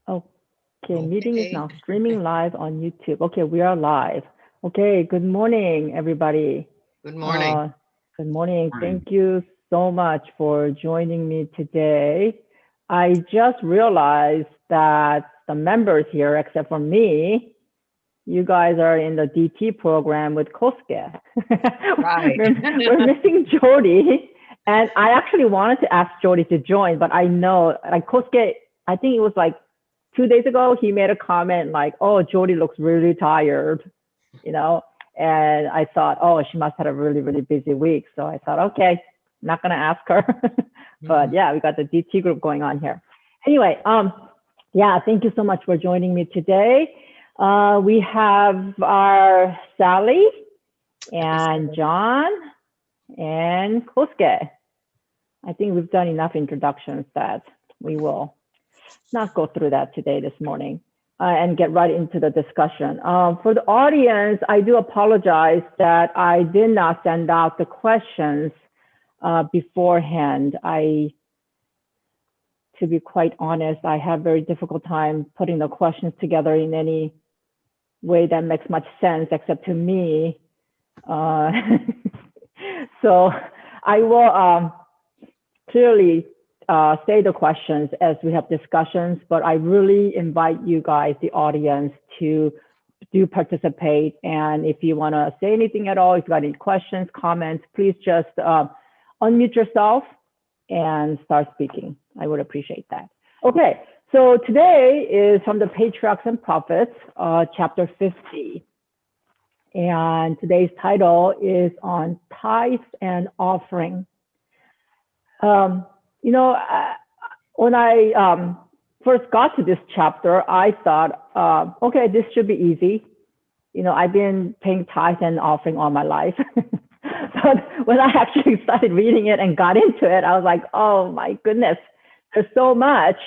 Okay, meeting is Okay. now streaming live on YouTube. Okay, we are live. Okay, good morning, everybody. Good morning. Good morning. Morning. Thank you so much for joining me today. I just realized that the members here, except for me, you guys are in the DT program with Kosuke. Right. we're missing Jody. And I actually wanted to ask Jody to join, but I know, like Kosuke, I think it was like 2 days ago, he made a comment like, oh, Jody looks really tired, you know? And I thought, oh, she must have had a really, really busy week. So I thought, okay, not going to ask her. But yeah, we got the DT group going on here. Anyway, yeah, thank you so much for joining me today. We have our Sally and John and Kosuke. I think we've done enough introductions that we will not go through that today, this morning, and get right into the discussion. For the audience, I do apologize that I did not send out the questions beforehand. To be quite honest, I have very difficult time putting the questions together in any way that makes much sense, except to me. So I will clearly say the questions as we have discussions, but I really invite you guys, the audience, to do participate. And if you want to say anything at all, if you got any questions, comments, please just unmute yourself and start speaking. I would appreciate that. Okay, so today is from the Patriarchs and Prophets, chapter 50. And today's title is on tithe and offering. You know, when I first got to this chapter, I thought, okay, this should be easy. You know, I've been paying tithe and offering all my life. But when I actually started reading it and got into it, I was like, oh my goodness, there's so much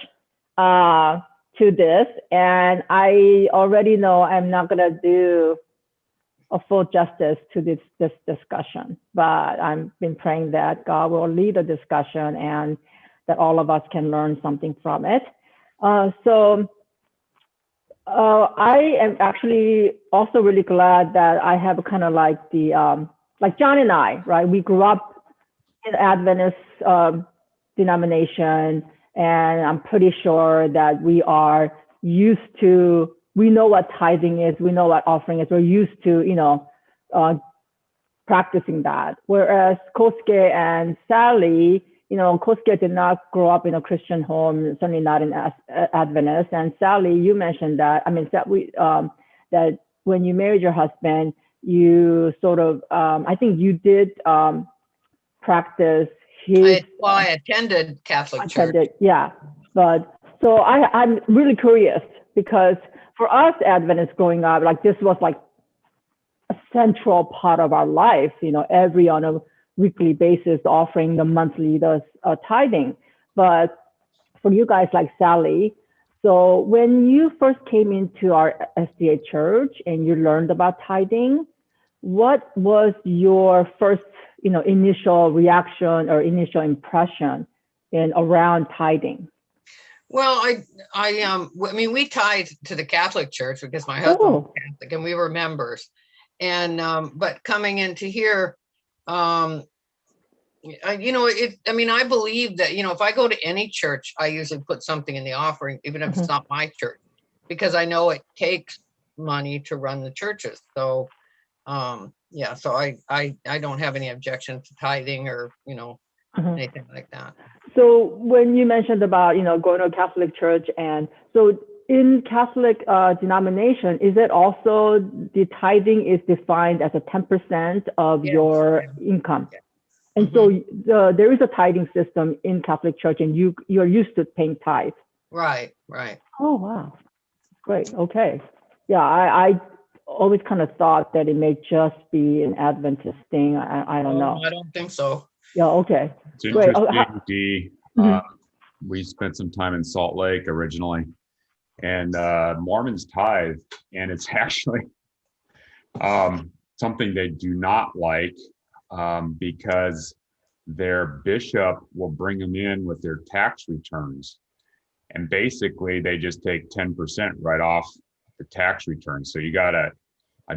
to this. And I already know I'm not going to do a full justice to this discussion, but I've been praying that God will lead the discussion and that all of us can learn something from it. So I am actually also really glad that I have kind of like the, like John and I, right? We grew up in Adventist denomination, and I'm pretty sure that we are used to, we know what tithing is, we know what offering is, we're used to, you know, practicing that. Whereas Kosuke and Sally, you know, Kosuke did not grow up in a Christian home, certainly not in Adventist. And Sally, you mentioned that, I mean, that when you married your husband, you sort of, I think you did practice his. I attended Catholic church. Yeah, but so I'm really curious because for us Adventists growing up, like this was like a central part of our life, you know, every on a weekly basis offering the monthly, the tithing. But for you guys like Sally, so when you first came into our SDA church and you learned about tithing, what was your first, you know, initial reaction or initial impression in around tithing? Well, I mean, we tithe to the Catholic church because my husband was Catholic and we were members. And but coming into here, you know, I mean, I believe that, you know, if I go to any church, I usually put something in the offering, even if it's not my church, because I know it takes money to run the churches. So, yeah, so I don't have any objection to tithing or, you know, anything like that. So when you mentioned about, you know, going to a Catholic church, and so in Catholic denomination, is it also the tithing is defined as a 10% of your income? And so there is a tithing system in Catholic church, and you're used to paying tithe. Right, right. Oh, wow. Great. Okay. Yeah, I always kind of thought that it may just be an Adventist thing. I don't know. I don't think so. Yeah, okay. It's interesting, Dee. We spent some time in Salt Lake originally, and Mormons tithe, and it's actually something they do not like because their bishop will bring them in with their tax returns. And basically they just take 10% right off the tax return. So you got a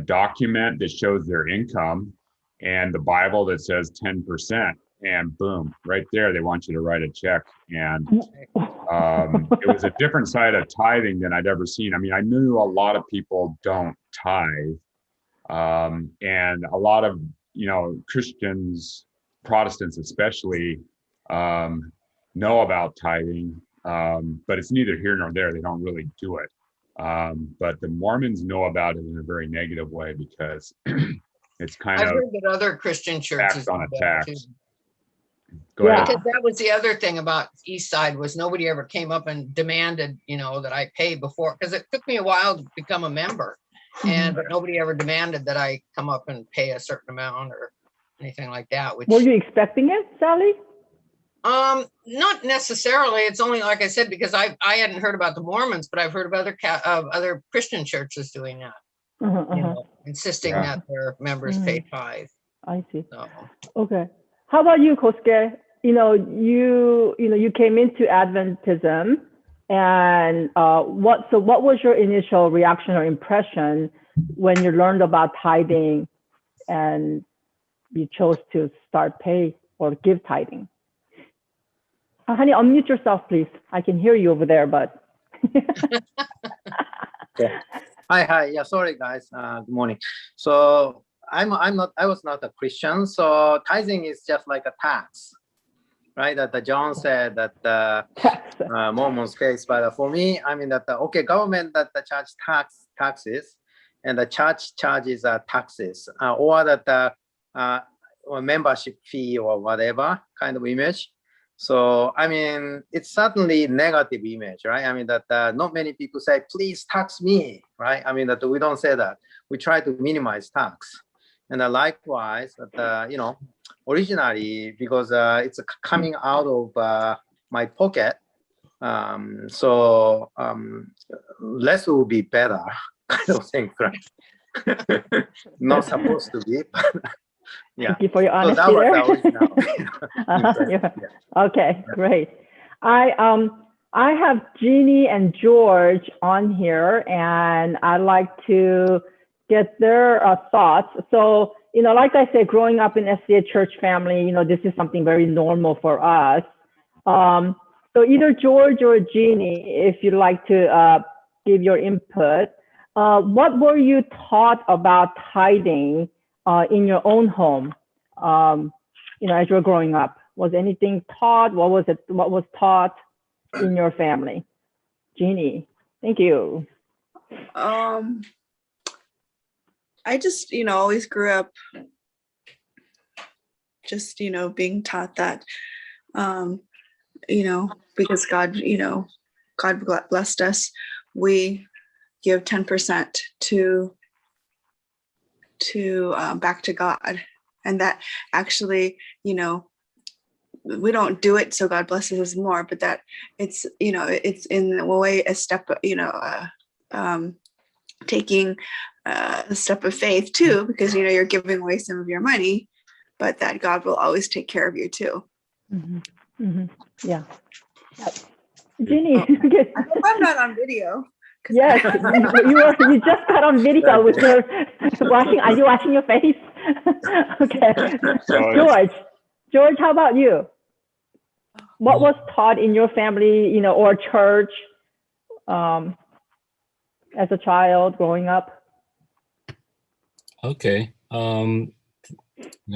document that shows their income and the Bible that says 10%, and boom, right there, they want you to write a check. And it was a different side of tithing than I'd ever seen. I mean, I knew a lot of people don't tithe, and a lot of, Christians, Protestants especially, know about tithing, but it's neither here nor there. They don't really do it. But the Mormons know about it in a very negative way because it's kind I've of heard that other Christian churches tax on a do that tax. too. Go ahead. Because that was the other thing about East Side was nobody ever came up and demanded, that I pay before, because it took me a while to become a member, but nobody ever demanded that I come up and pay a certain amount or anything like that. Which, were you expecting it, Sally? not necessarily. It's only, like I said, because I hadn't heard about the Mormons, but I've heard of other Christian churches doing that, insisting that their members pay tithe. I see. So. Okay. How about you, Kosuke? You came into Adventism, and what was your initial reaction or impression when you learned about tithing and you chose to start pay or give tithing? Honey, unmute yourself, please. I can hear you over there, but. Okay. Hi. Yeah, sorry guys. Good morning. So I was not a Christian. So tithing is just like a tax, right? That John said that Mormons case. But for me, I mean that government that the church taxes, and the church charges taxes, or that or membership fee or whatever kind of image. So, I mean, it's certainly negative image, right? I mean, that not many people say, please tax me, right? I mean, that we don't say that. We try to minimize tax. And likewise, that, originally, because it's coming out of my pocket, so less will be better kind of thing, right? Not supposed to be, but yeah. Thank you for your honesty so there. that was yeah. Okay, great. I have Jeannie and George on here, and I'd like to get their thoughts. So, like I said, growing up in SDA church family, this is something very normal for us. So either George or Jeannie, if you'd like to give your input, what were you taught about tithing in your own home, as you were growing up? Was anything taught? What was taught in your family? Jeannie, thank you. I just, always grew up just, being taught that, because God, God blessed us, we give 10% to back to God. And that actually, we don't do it so God blesses us more, but that it's, it's in a way a step, taking a step of faith too, because, you're giving away some of your money, but that God will always take care of you too. Mm-hmm. Mm-hmm. Yeah. Jeannie, I hope I'm not on video. Yes, you just got on video with your washing. Are you washing your face? Okay. George, how about you? What was taught in your family, or church, as a child growing up? Okay.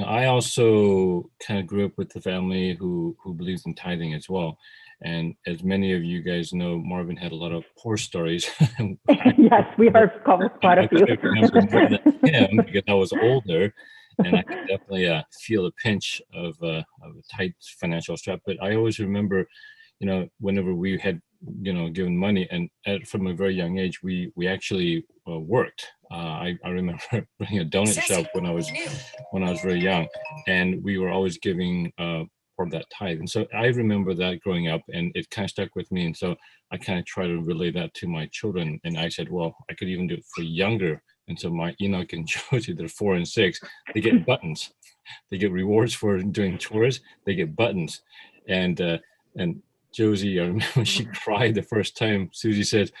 I also kind of grew up with a family who believes in tithing as well. And as many of you guys know, Marvin had a lot of horror stories. Yes, we heard quite a few. I remember more than him because I was older, and I could definitely feel the pinch of a tight financial strap. But I always remember, whenever we had, given money, and from a very young age, we actually worked. I remember running a donut shop when I was very young, and we were always giving part of that tithe. And so I remember that growing up, and it kind of stuck with me. And so I kind of try to relay that to my children. And I said, well, I could even do it for younger. And so my Enoch and Josie, they're 4 and 6, they get buttons. They get rewards for doing chores. They get buttons. And Josie, I remember she cried the first time Susie said,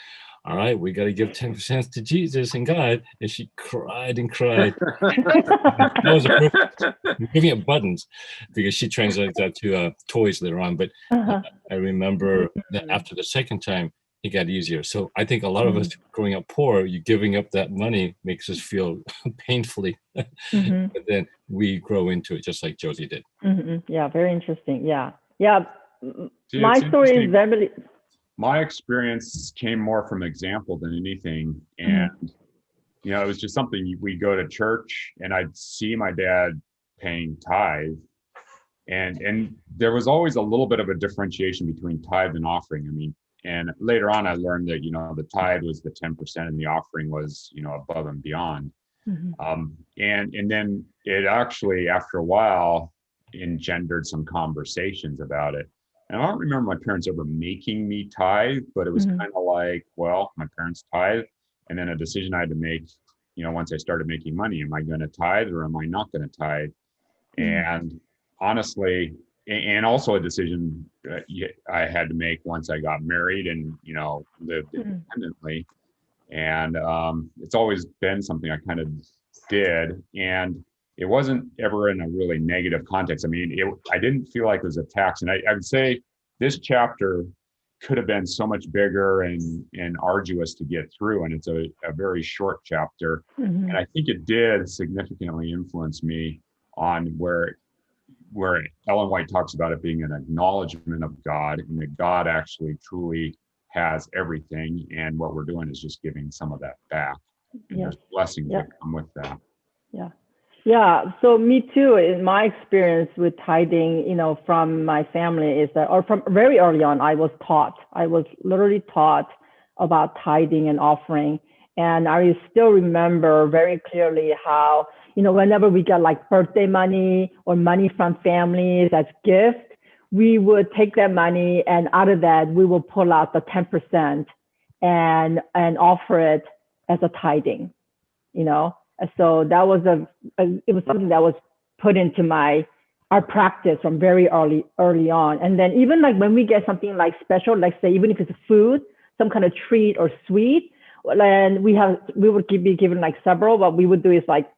all right, we got to give 10% to Jesus and God. And she cried and cried. That was a perfect, I'm giving it buttons because she translated that to toys later on. But I remember that after the second time, it got easier. So I think a lot of us growing up poor, you giving up that money makes us feel painfully. But then we grow into it just like Josie did. Yeah, very interesting. Yeah. Yeah. See, My it's story is interesting. very, My experience came more from example than anything. And, you know, it was just something we go to church and I'd see my dad paying tithe. And there was always a little bit of a differentiation between tithe and offering. I mean, and later on, I learned that, you know, the tithe was the 10% and the offering was, you know, above and beyond. And then it actually, after a while, engendered some conversations about it. And I don't remember my parents ever making me tithe, but it was kind of like, well, my parents tithe, and then a decision I had to make, you know, once I started making money, am I going to tithe or am I not going to tithe? And honestly, and also a decision I had to make once I got married and, you know, lived independently. And it's always been something I kind of did. And it wasn't ever in a really negative context. I mean, I didn't feel like it was a tax. And I would say this chapter could have been so much bigger and arduous to get through. And it's a very short chapter. And I think it did significantly influence me on where Ellen White talks about it being an acknowledgement of God and that God actually truly has everything. And what we're doing is just giving some of that back. And there's blessings that come with that. Yeah, so me too. In my experience with tithing, you know, from my family is that, or from very early on, I was literally taught about tithing and offering. And I still remember very clearly how, you know, whenever we get like birthday money or money from families as gift, we would take that money and out of that, we will pull out the 10% and offer it as a tithing, you know. So that was it was something that was put into our practice from very early on. And then even like when we get something like special, like say, even if it's food, some kind of treat or sweet, then we would be given like several. What we would do is like,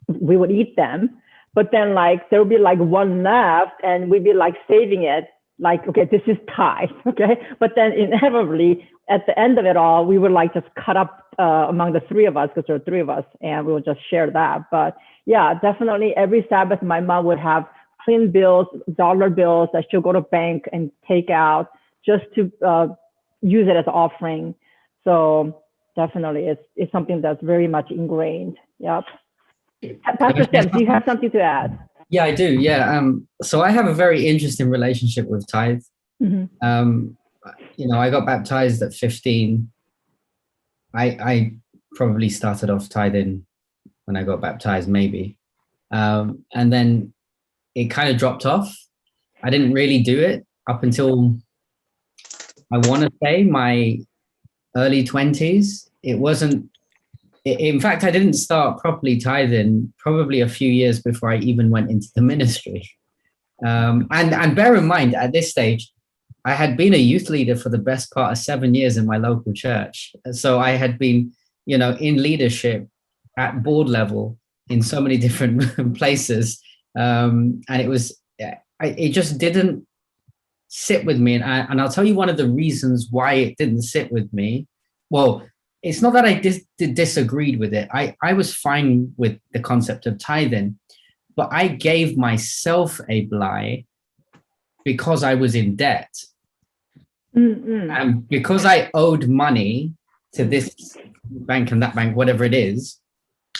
we would eat them, but then like, there would be like one left and we'd be like saving it. Like, okay, this is tithe, okay? But then inevitably, at the end of it all, we would like just cut up among the three of us, because there are three of us, and we would just share that. But yeah, definitely every Sabbath, my mom would have clean bills, dollar bills that she'll go to bank and take out just to use it as offering. So definitely it's something that's very much ingrained. Yep. Pastor Sam, do you have something to add? Yeah, I do. Yeah. So I have a very interesting relationship with tithe. You know, I got baptized at 15. I probably started off tithing when I got baptized, maybe. And then it kind of dropped off. I didn't really do it up until, I want to say, my early 20s. In fact, I didn't start properly tithing probably a few years before I even went into the ministry. And bear in mind, at this stage, I had been a youth leader for the best part of 7 years in my local church. So I had been, you know, in leadership at board level in so many different places. And it just didn't sit with me. And I'll tell you one of the reasons why it didn't sit with me. Well, it's not that I disagreed with it. I was fine with the concept of tithing, but I gave myself a bly because I was in debt. And because I owed money to this bank and that bank, whatever it is,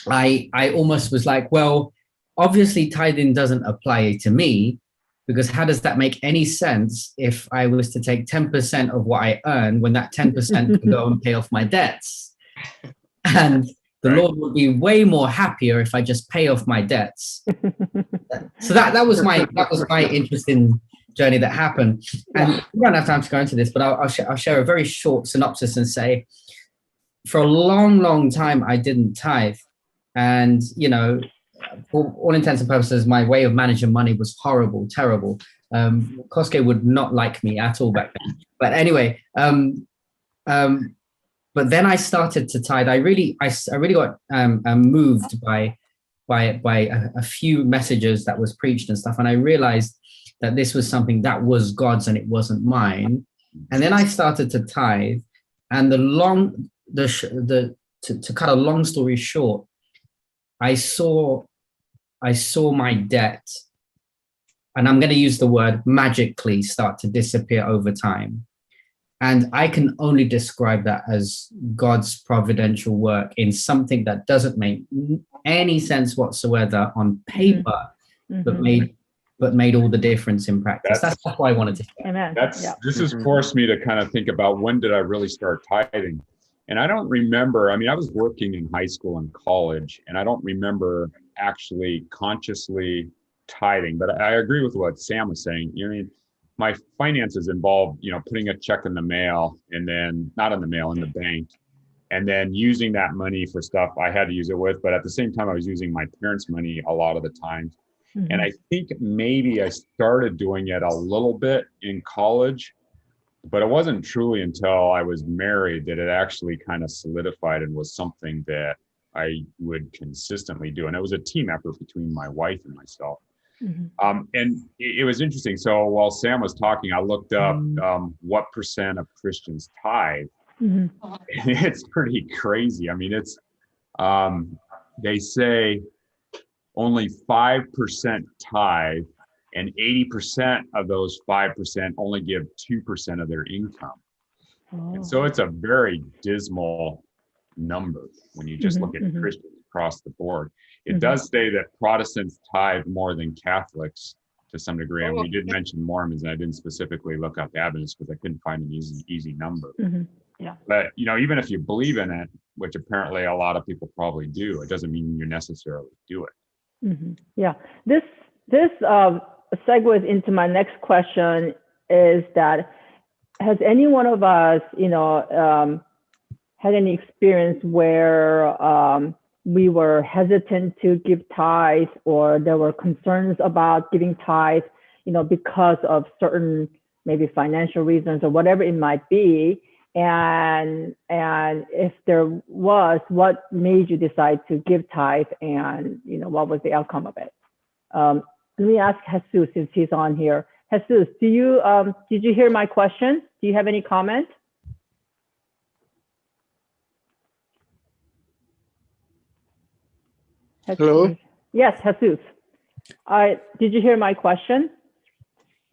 I almost was like, well, obviously tithing doesn't apply to me, because how does that make any sense if I was to take 10% of what I earn when that 10% can go and pay off my debts? And the Lord would be way more happier if I just pay off my debts. So that was my interesting journey that happened. And we don't have time to go into this, but I'll share a very short synopsis and say, for a long, long time, I didn't tithe. And, you know, for all intents and purposes, my way of managing money was horrible, terrible. Kosuke would not like me at all back then. But anyway, but then I started to tithe. I really got moved by a few messages that was preached and stuff, and I realized that this was something that was God's and it wasn't mine. And then I started to tithe, and to cut a long story short, I saw my debt, and I'm going to use the word magically, start to disappear over time. And I can only describe that as God's providential work in something that doesn't make any sense whatsoever on paper, but made all the difference in practice. That's why I wanted to share. Amen. This has forced me to kind of think about, when did I really start tithing? And I don't remember. I mean, I was working in high school and college, and I don't remember actually consciously tithing. But I agree with what Sam was saying. You know, my finances involved, putting a check in the mail, and then not in the mail, in the bank, and then using that money for stuff I had to use it with. But at the same time, I was using my parents' money a lot of the times. And I think maybe I started doing it a little bit in college, but it wasn't truly until I was married that it actually kind of solidified and was something that I would consistently do. And it was a team effort between my wife and myself. And it was interesting. So while Sam was talking, I looked up what percent of Christians tithe. And it's pretty crazy. I mean, it's they say only 5% tithe, and 80% of those 5% only give 2% of their income. And so it's a very dismal number when you just look at Christians across the board. It does say that Protestants tithe more than Catholics to some degree. And we did mention Mormons, and I didn't specifically look up Adventists because I couldn't find an easy number. Yeah. But, you know, even if you believe in it, which apparently a lot of people probably do, it doesn't mean you necessarily do it. Yeah. This segues into my next question, is that has any one of us, had any experience where we were hesitant to give tithes, or there were concerns about giving tithes, because of certain maybe financial reasons or whatever it might be? And if there was, what made you decide to give tithe, and what was the outcome of it? Let me ask Jesus, since he's on here. Jesus, did you hear my question? Do you have any comment? Hello? Yes, Jesus. Did you hear my question?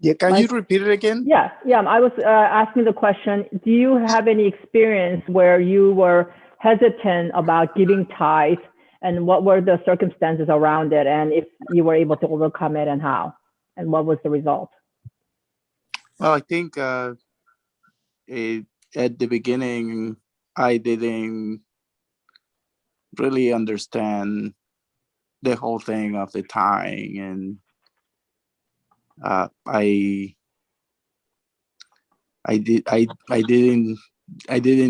Yeah, can you repeat it again? Yeah. I was asking the question, do you have any experience where you were hesitant about giving tithe, and what were the circumstances around it, and if you were able to overcome it, and how, and what was the result? Well, I think at the beginning, I didn't really understand the whole thing of the tithing, and I didn't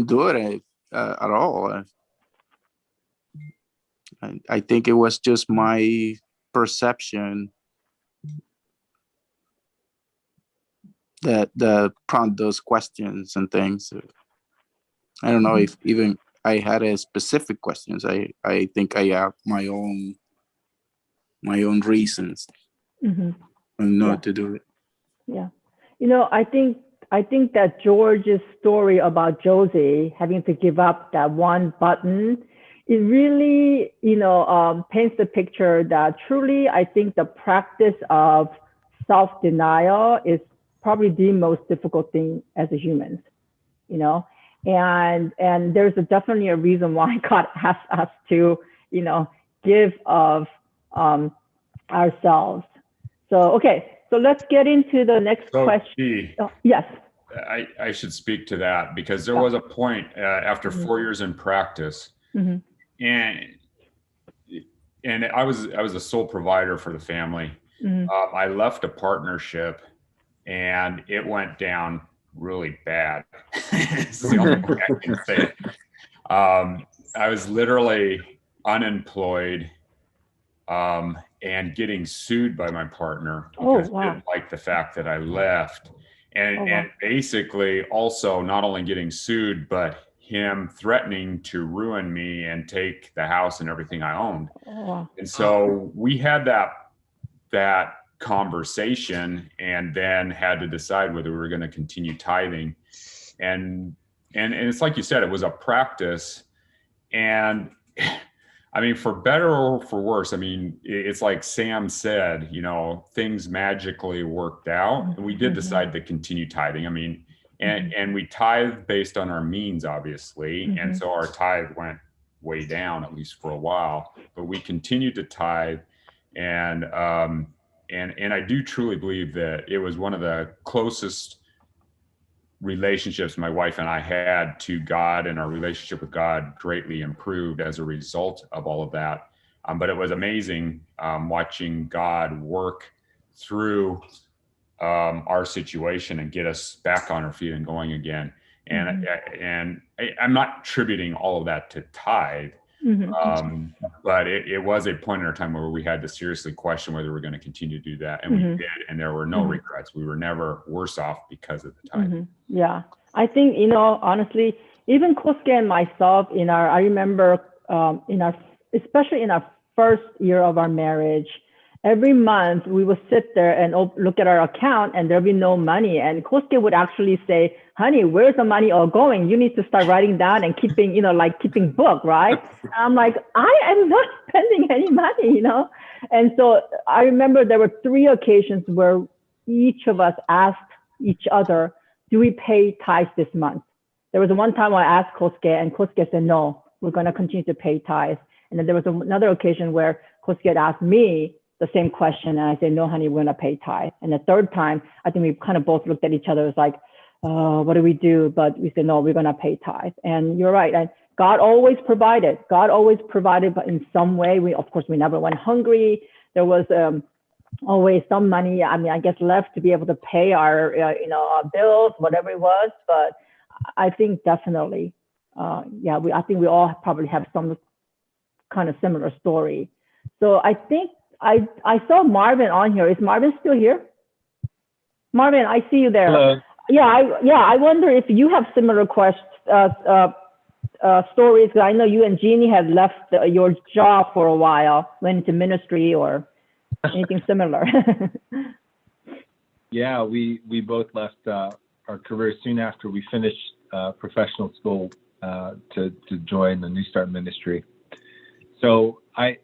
do it at all. I think it was just my perception that prompt those questions and things. I don't know if even I had a specific questions. I think I have my own reasons not to do it. Yeah. I think that George's story about Josie having to give up that one button, it really, paints the picture that truly, I think the practice of self-denial is probably the most difficult thing as a human, and there's definitely a reason why God asks us to, give of ourselves. So, okay. So let's get into the next question. Yes. I should speak to that, because there was a point after 4 years in practice, and I was a sole provider for the family. I left a partnership, and it went down really bad. It's the only thing I can say. I was literally unemployed, and getting sued by my partner Oh, because he wow. didn't like the fact that I left. And, Oh, wow. and basically also not only getting sued, but him threatening to ruin me and take the house and everything I owned. Oh, wow. And so we had that conversation and then had to decide whether we were going to continue tithing. And it's like you said, it was a practice. And I mean, for better or for worse, I mean, it's like Sam said, you know, things magically worked out. And we did decide to continue tithing. I mean, and we tithe based on our means, obviously. And so our tithe went way down, at least for a while, but we continued to tithe. And I do truly believe that it was one of the closest relationships my wife and I had to God, and our relationship with God greatly improved as a result of all of that. But it was amazing watching God work through our situation and get us back on our feet and going again. And I'm not attributing all of that to tithe, but it was a point in our time where we had to seriously question whether we're going to continue to do that. And we did, and there were no regrets. We were never worse off because of the tithe. Yeah, I think, you know, honestly, even Kosuke and myself, I remember especially in our first year of our marriage, every month we would sit there and look at our account and there'll be no money. And Kosuke would actually say, honey, where's the money all going? You need to start writing down and keeping, you know, like keeping book, right? And I'm like, I am not spending any money, you know? And so I remember there were 3 occasions where each of us asked each other, do we pay tithes this month? There was one time I asked Kosuke and Kosuke said, no, we're going to continue to pay tithes. And then there was another occasion where Kosuke had asked me the same question. And I said, no, honey, we're going to pay tithe. And the third time, I think we kind of both looked at each other. It was like, what do we do? But we said, no, we're going to pay tithe. And you're right. And God always provided. God always provided, but in some way, of course, we never went hungry. There was always some money, I mean, I guess left to be able to pay our, our bills, whatever it was. But I think definitely, I think we all probably have some kind of similar story. So I think I saw Marvin on here. Is Marvin still here? Marvin, I see you there. Hello. I wonder if you have similar questions, stories. I know you and Jeannie had left your job for a while, went into ministry or anything similar. Yeah, we both left our careers soon after we finished professional school to join the New Start ministry. So I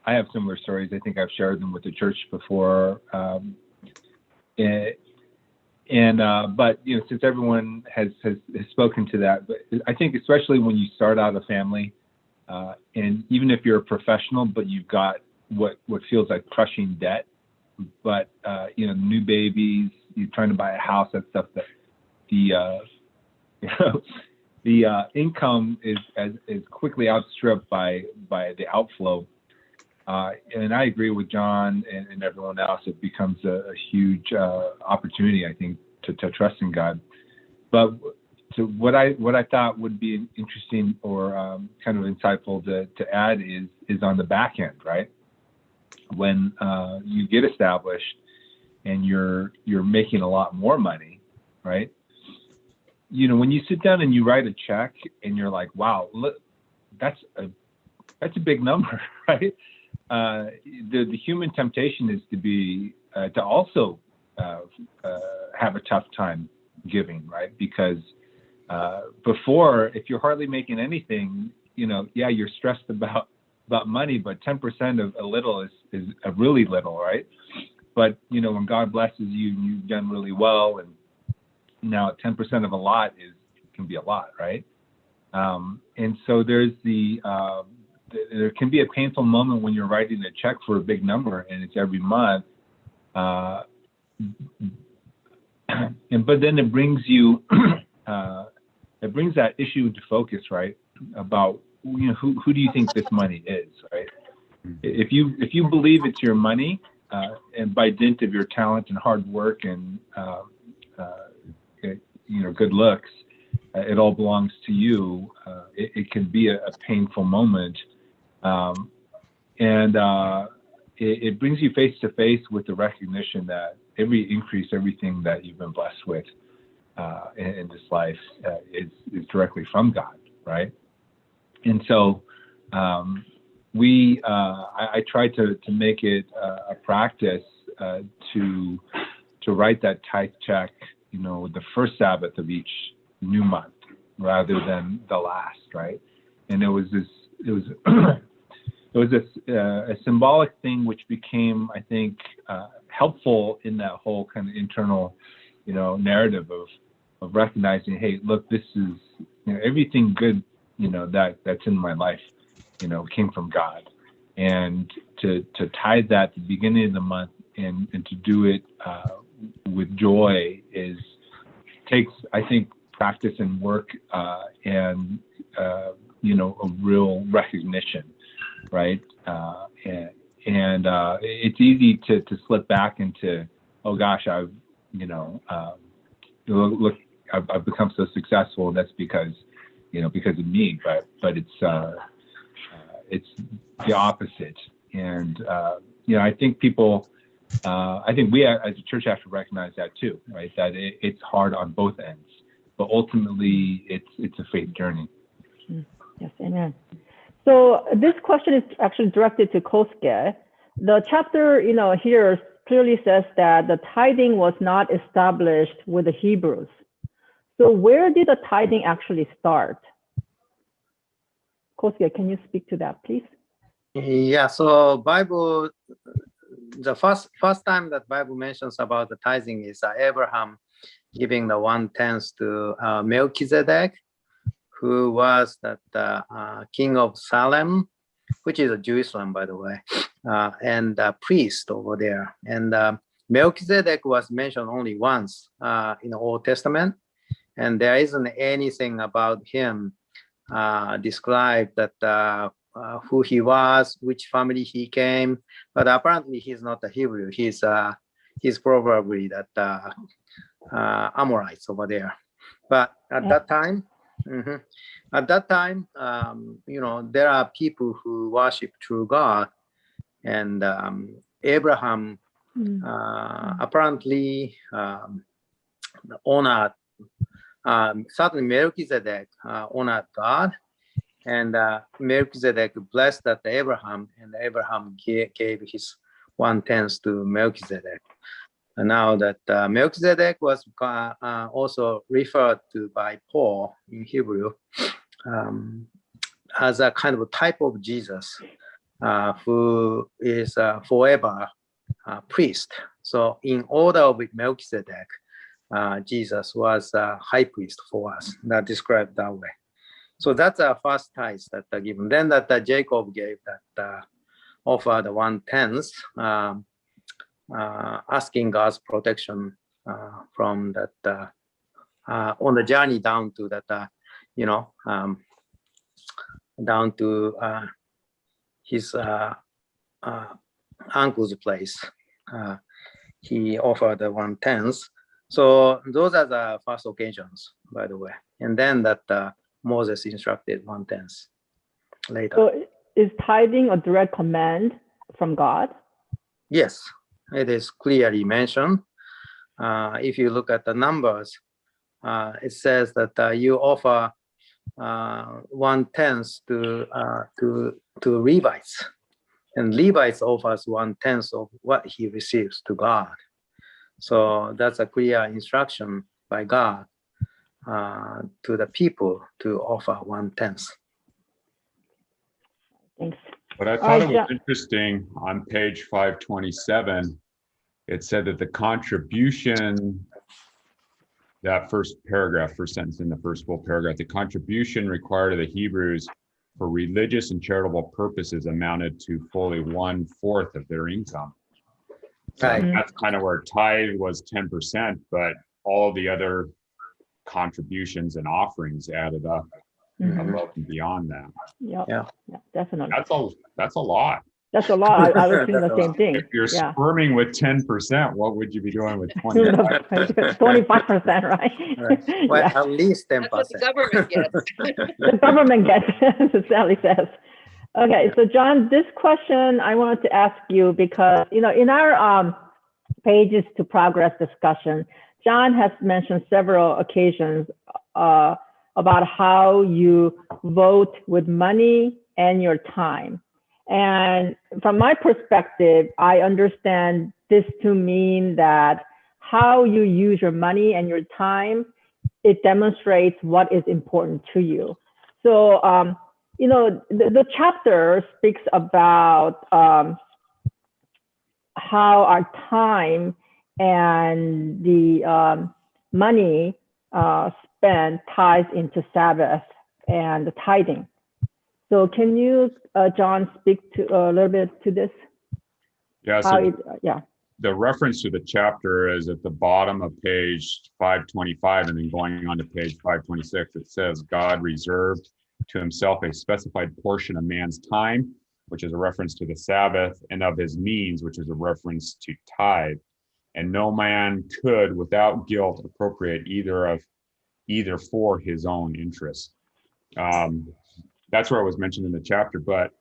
have similar stories. I think I've shared them with the church before. But since everyone has spoken to that, but I think especially when you start out a family, and even if you're a professional, but you've got what feels like crushing debt, but new babies, you're trying to buy a house, that stuff, that the income is quickly outstripped by the outflow. And I agree with John and everyone else. It becomes a huge opportunity, I think, to trust in God. But so what I thought would be interesting or kind of insightful to add is on the back end, right? When you get established and you're making a lot more money, right? When you sit down and you write a check and you're like, wow, look, that's a big number, right? The human temptation is to also have a tough time giving, right? Because before, if you're hardly making anything, you're stressed about money, but 10% of a little is a really little, right? But when God blesses you and you've done really well, and now 10% of a lot can be a lot, right? And so there's there can be a painful moment when you're writing a check for a big number and it's every month. But then it brings you, it brings that issue into focus, right? About who do you think this money is, right? If you believe it's your money, and by dint of your talent and hard work and good looks, it all belongs to you. It can be a painful moment, and it brings you face to face with the recognition that every increase, everything that you've been blessed with in this life is directly from God, right? And so I try to make it a practice to write that tithe check, the first Sabbath of each new month rather than the last, right? And it was a symbolic thing which became, I think, helpful in that whole kind of internal, narrative of recognizing, hey, look, this is everything good, that's in my life, came from God, and to tithe that at the beginning of the month and to do it with joy takes, I think, practice and work and a real recognition. Right. And it's easy to slip back into, oh gosh, I've become so successful. That's because of me, but it's the opposite. And, I think I think we as a church have to recognize that too, right? That it's hard on both ends, but ultimately it's a faith journey. Yes. Amen. So this question is actually directed to Kosuke. The chapter, here clearly says that the tithing was not established with the Hebrews. So where did the tithing actually start? Kosuke, can you speak to that, please? Yeah. So Bible, the first time that Bible mentions about the tithing is Abraham giving the 1/10 to Melchizedek, who was the king of Salem, which is a Jerusalem, by the way, and a priest over there. And Melchizedek was mentioned only once in the Old Testament, and there isn't anything about him described that who he was, which family he came. But apparently he's not a Hebrew. He's probably that Amorites over there. But at that time, there are people who worship true God, and Abraham apparently honored, certainly Melchizedek honored God, and Melchizedek blessed that Abraham, and Abraham gave his 1/10 to Melchizedek. And now that Melchizedek was also referred to by Paul in Hebrew as a kind of a type of Jesus who is forever priest. So in order with Melchizedek, Jesus was a high priest for us, not described that way. So that's our first tithe that are given. Then that Jacob gave that offer the 1/10, asking God's protection from that on the journey down to that, down to his uncle's place. He offered the 1/10. So those are the first occasions, by the way. And then that Moses instructed 1/10 later. So is tithing a direct command from God? Yes, it is clearly mentioned. If you look at the numbers, it says that you offer 1/10 to Levites, and Levites offers 1/10 of what he receives to God. So that's a clear instruction by God to the people to offer 1/10. Thanks. But I thought it was interesting on page 527, it said that the contribution, that first paragraph, first sentence in the first full paragraph, the contribution required of the Hebrews for religious and charitable purposes amounted to fully 1/4 of their income. So that's kind of where tithe was 10%, but all the other contributions and offerings added up above and beyond that. Yeah, definitely. That's a lot. That's a lot. I was doing the same thing. If you're squirming with 10%, what would you be doing with 25%? 25%, right? Well, at least 10%. That's what the government gets. The government gets, as Sally says. Okay, so John, this question I wanted to ask you because, in our pages to progress discussion, John has mentioned several occasions about how you vote with money and your time. And from my perspective, I understand this to mean that how you use your money and your time, it demonstrates what is important to you. So, the chapter speaks about how our time and the money spent ties into Sabbath and the tithing. So can you, John, speak to a little bit to this? Yeah. So the reference to the chapter is at the bottom of page 525, and then going on to page 526. It says, God reserved to himself a specified portion of man's time, which is a reference to the Sabbath, and of his means, which is a reference to tithe. And no man could, without guilt, appropriate either for his own interest. That's where it was mentioned in the chapter. But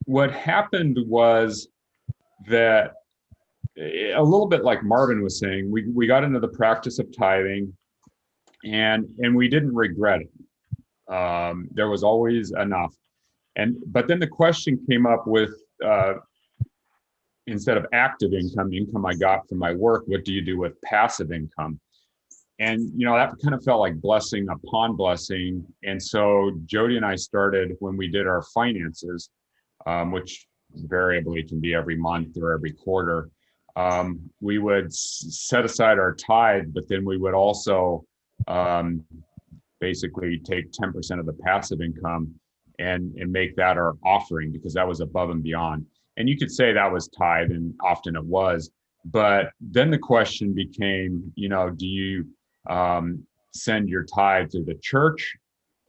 what happened was that, a little bit like Marvin was saying, we got into the practice of tithing, and we didn't regret it. There was always enough. But then the question came up with, instead of active income I got from my work, what do you do with passive income? And, that kind of felt like blessing upon blessing. And so Jody and I started, when we did our finances, which variably can be every month or every quarter, we would set aside our tithe, but then we would also basically take 10% of the passive income and make that our offering, because that was above and beyond. And you could say that was tithe, and often it was. But then the question became, do you send your tithe to the church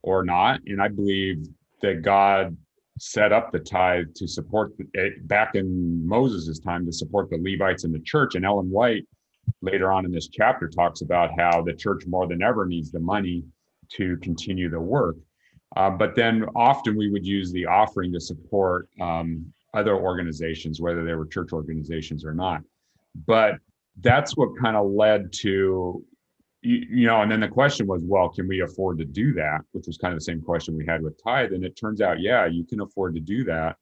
or not? And I believe that God set up the tithe to support back in Moses' time, to support the Levites in the church. And Ellen White later on in this chapter talks about how the church more than ever needs the money to continue the work. But then often we would use the offering to support other organizations, whether they were church organizations or not. But that's what kind of led to, and then the question was, well, can we afford to do that? Which was kind of the same question we had with tithe. And it turns out, yeah, you can afford to do that.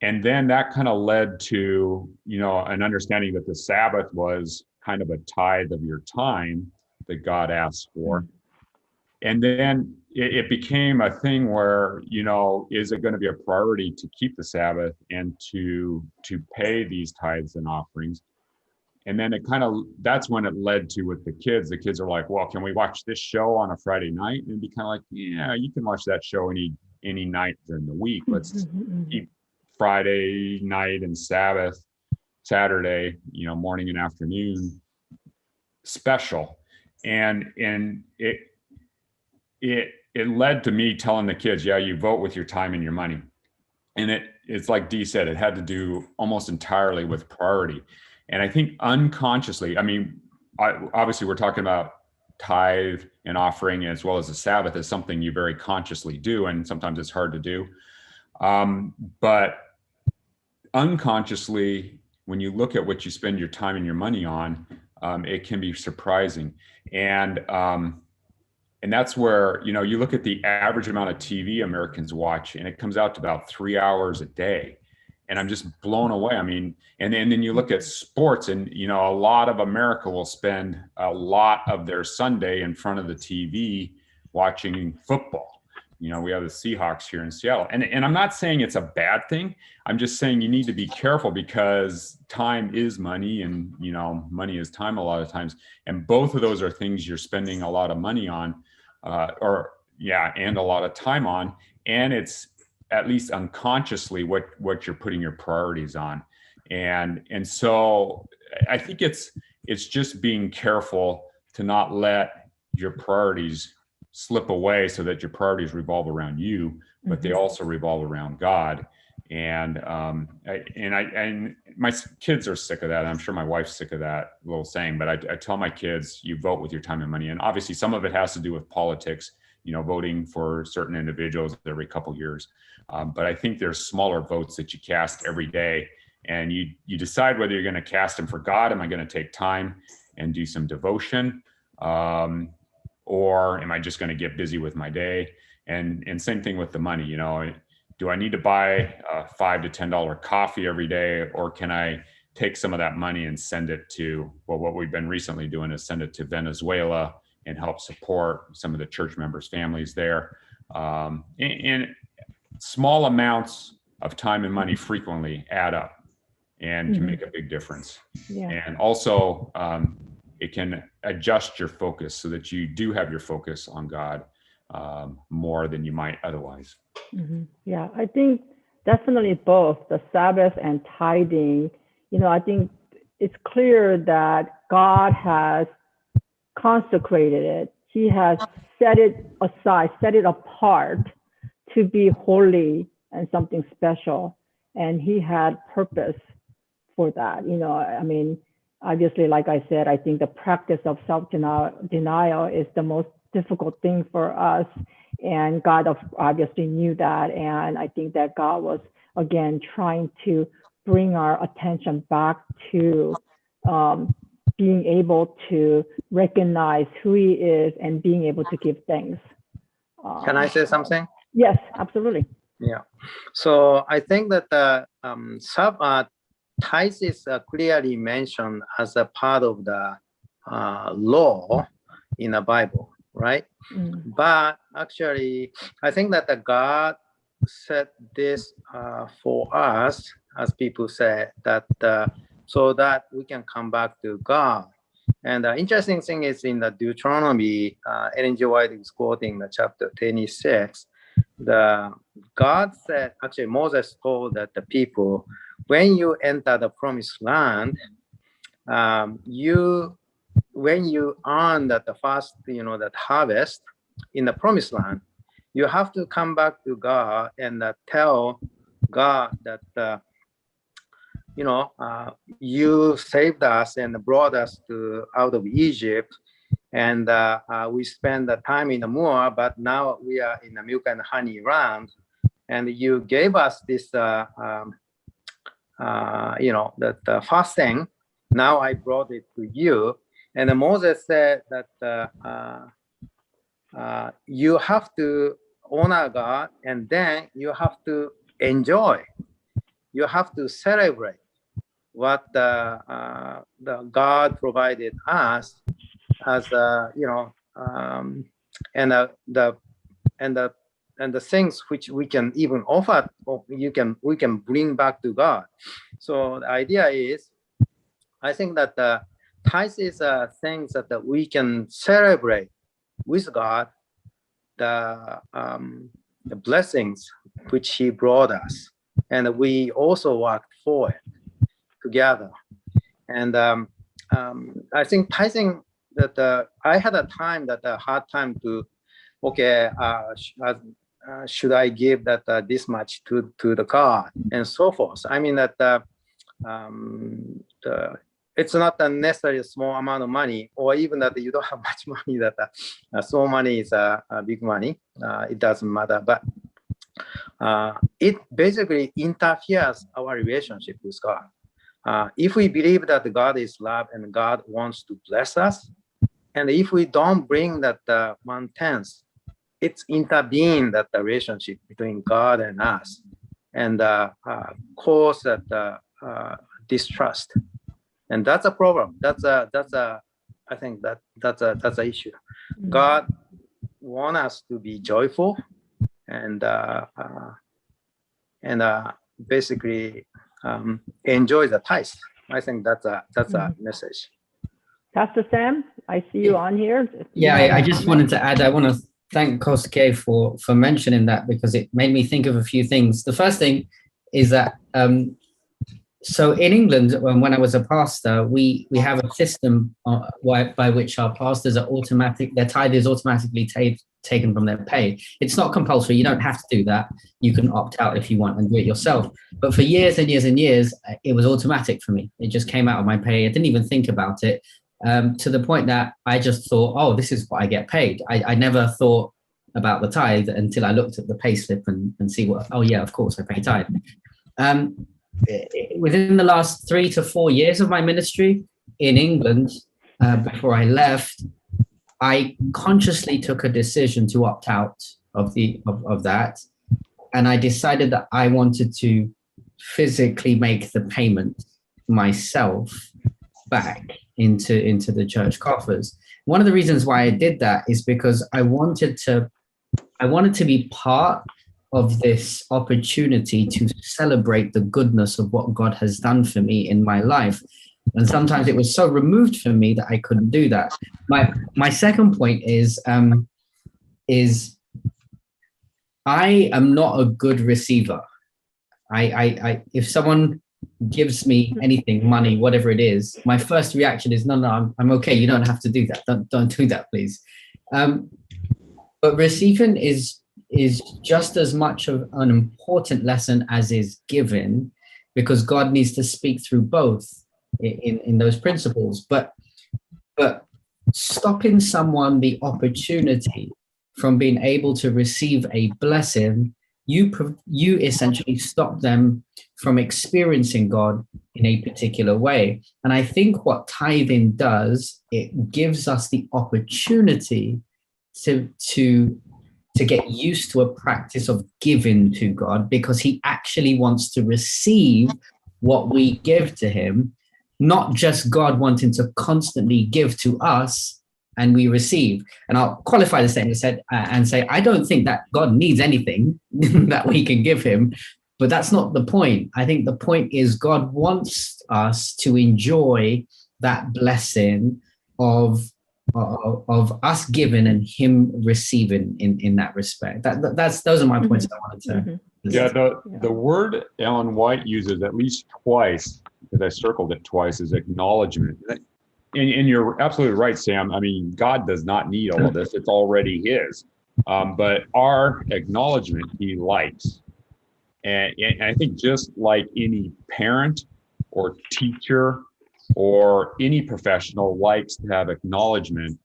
And then that kind of led to, an understanding that the Sabbath was kind of a tithe of your time that God asked for. And then it became a thing where, is it going to be a priority to keep the Sabbath and to pay these tithes and offerings? And then that's when it led to, with the kids are like, well, can we watch this show on a Friday night? And it'd be kind of like, yeah, you can watch that show any night during the week. Let's keep Friday night and Sabbath, Saturday, morning and afternoon special. And it led to me telling the kids, yeah, you vote with your time and your money. And it's like Dee said, it had to do almost entirely with priority. And I think unconsciously, obviously we're talking about tithe and offering, as well as the Sabbath, is something you very consciously do. And sometimes it's hard to do. But unconsciously, when you look at what you spend your time and your money on, it can be surprising. And that's where, you look at the average amount of TV Americans watch, and it comes out to about 3 hours a day. And I'm just blown away. And then you look at sports, and, a lot of America will spend a lot of their Sunday in front of the TV watching football. We have the Seahawks here in Seattle. And I'm not saying it's a bad thing. I'm just saying you need to be careful, because time is money, and, money is time a lot of times. And both of those are things you're spending a lot of money on, and a lot of time on. And it's, at least unconsciously, what you're putting your priorities on. And so I think it's just being careful to not let your priorities slip away, so that your priorities revolve around you, but they also revolve around God. And my kids are sick of that. I'm sure my wife's sick of that little saying, but I tell my kids, you vote with your time and money. And obviously some of it has to do with politics. voting for certain individuals every couple years. But I think there's smaller votes that you cast every day, and you decide whether you're going to cast them for God. Am I going to take time and do some devotion? Or am I just going to get busy with my day? And same thing with the money, do I need to buy a $5 to $10 coffee every day, or can I take some of that money and send it to, well, what we've been recently doing is send it to Venezuela and help support some of the church members' families there. And small amounts of time and money frequently add up and can make a big difference. Yeah. And also, it can adjust your focus so that you do have your focus on God more than you might otherwise. Yeah, I think definitely both the Sabbath and tithing. I think it's clear that God has consecrated it. He has set it aside, set it apart to be holy and something special. And he had purpose for that. Obviously, like I said, I think the practice of self-denial is the most difficult thing for us. And God obviously knew that. And I think that God was, again, trying to bring our attention back to being able to recognize who he is and being able to give thanks. Can I say something? Yes, absolutely. Yeah. So I think that tithe is clearly mentioned as a part of the law in the Bible, right? But actually, I think that God set this for us, as people say, that so that we can come back to God. And the interesting thing is in the Deuteronomy, Ellen G. White is quoting the chapter 26. God said, actually Moses told that the people, when you enter the promised land, when you earn that the first, that harvest in the promised land, you have to come back to God and tell God that, you saved us and brought us out of Egypt, and we spent the time in the Moab, but now we are in the milk and honey land, and you gave us this, that first thing. Now I brought it to you. And Moses said that you have to honor God, and then you have to enjoy. You have to celebrate what the God provided us as and the things which we can even offer, or we can bring back to God. So the idea is, I think that the tithe is things that we can celebrate with God, the blessings which he brought us, and we also worked for it together. And I think tithing, that I had a hard time to, should I give this much to the God and so forth. I mean that it's not a necessarily a small amount of money, or even that you don't have much money, that small money is big money. It doesn't matter, but it basically interferes our relationship with God. If we believe that God is love and God wants to bless us, and if we don't bring that 1/10, it's intervene that the relationship between God and us, and cause that distrust, and that's a problem. I think that's an issue. God wants us to be joyful and basically enjoy the tithe. I think that's a message. Pastor Sam, I see you on here. Yeah, I just wanted to add, I want to thank Kosuke for mentioning that, because it made me think of a few things. The first thing is that, so in England, when I was a pastor, we have a system by which our pastors are their tithe is automatically taken from their pay. It's not compulsory. You don't have to do that. You can opt out if you want and do it yourself. But for years and years and years, it was automatic for me. It just came out of my pay. I didn't even think about it, to the point that I just thought, oh, this is what I get paid. I never thought about the tithe until I looked at the payslip and see what, oh yeah, of course I pay tithe. Within the last 3 to 4 years of my ministry in England, before I left, I consciously took a decision to opt out of that. And I decided that I wanted to physically make the payment myself back into the church coffers. One of the reasons why I did that is because I wanted to be part of this opportunity to celebrate the goodness of what God has done for me in my life. And sometimes it was so removed from me that I couldn't do that. My second point is I am not a good receiver. I if someone gives me anything, money, whatever it is, my first reaction is no, I'm okay. You don't have to do that. Don't do that, please. But receiving is just as much of an important lesson as is giving, because God needs to speak through both in those principles. But stopping someone the opportunity from being able to receive a blessing, you essentially stop them from experiencing God in a particular way. And I think what tithing does, it gives us the opportunity to get used to a practice of giving to God, because he actually wants to receive what we give to him, not just God wanting to constantly give to us and we receive. And I'll qualify the statement and say, I don't think that God needs anything that we can give him, but that's not the point. I think the point is God wants us to enjoy that blessing of us giving and him receiving in that respect. Those are my points that I wanted to. Yeah, the word Ellen White uses at least twice, because I circled it twice, is acknowledgement. And you're absolutely right, Sam. I mean, God does not need all of this. It's already his. But our acknowledgement he likes. And I think just like any parent or teacher or any professional likes to have acknowledgement